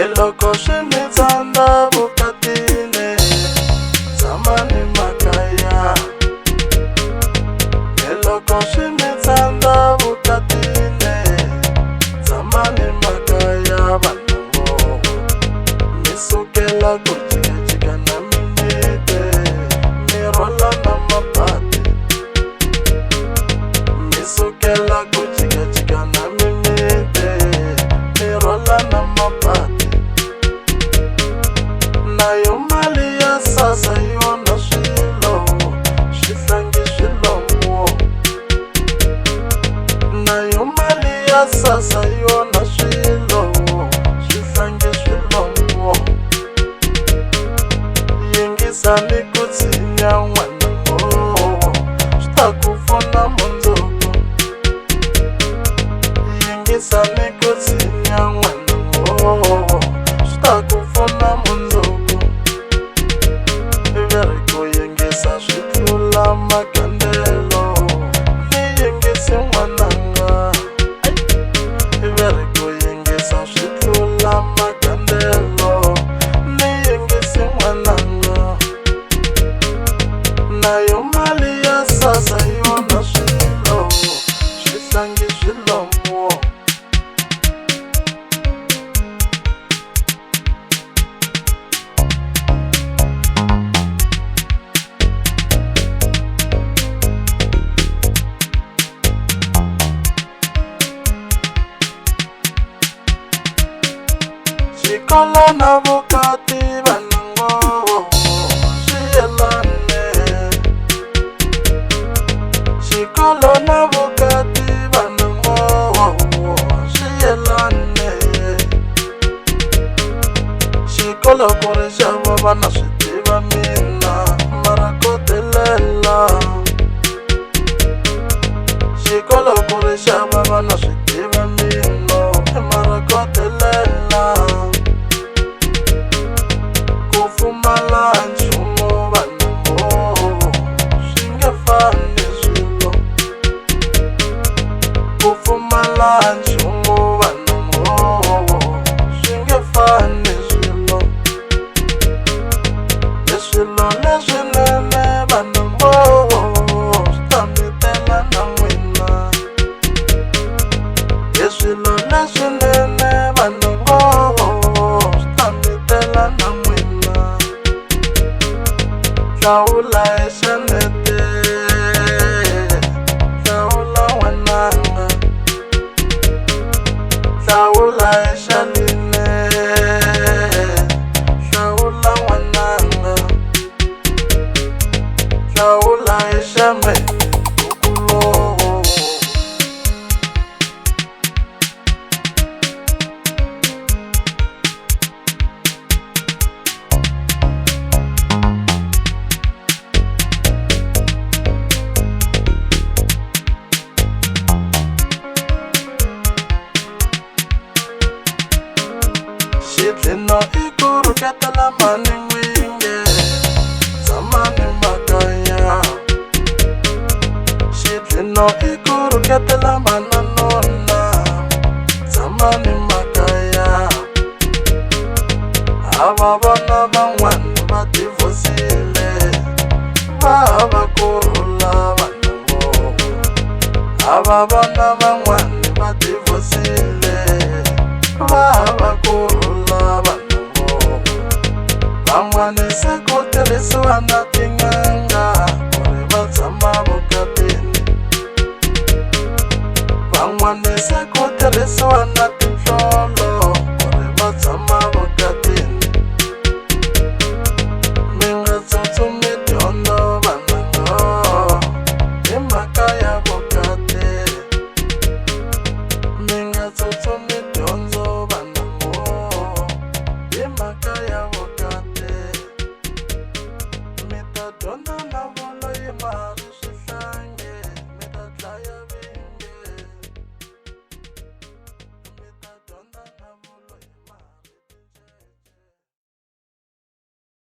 loko swi mi tsandza vukatini tshamani makaya loko swi mi tsandza vukatini tshamani makaya vanhu mi sukela ku jikajika na minete mi rhwala na mapati mi sukela ku jikajika na minete mi rhwala na mapati na yo mali ya sasa yona swilo swihlangi swilomo na yo mali ya sasa yona swilo swihlangi swilomo yingisani ku tshinya n'wana swi ta ku pfuna mundzuku yingisani ku tshinya n'wana swi ta ku pfuna mundzuku iveri ku yingisa swi tlula magandelo ni yingisi n'wananga iveri ku yingisa swi tlula magandelo ni yingisi n'wananga na yo mali ya sasa yona swilo swihlangi swilomo xikolo na vukati vanango swi yelane xikolo na vukati vanango swi yelane xikolo ku ri xava vana swi tiva mina mara ko telela xikolo ku ri xava vana swi tiva mina mara ko telela ku pfumala nchumu vanhu swi nge fani swilo ku pfumala nchumu vanhu swi nge fani swilo swilo leswinene vanhu swi ta mi tela na n'wina swilo leswinene vanhu swi ta mi tela na n'wina hlawula exanete hlawula n'wananga hlawula exaline hlawula n'wananga hlawula exame xidlino i ku rhuketela mani n'winge tshamani makaya xidlino i ku rhuketela mananona tshamani makaya hava vona van'wani va divhosile va hava kurhula vanhu hava vona van'wani va divhosile va hava kurhula vanhu van'wani se ku tirhisiwa na tin'anga ku ri va tshama vukatini van'wani se ku tirhisiwa na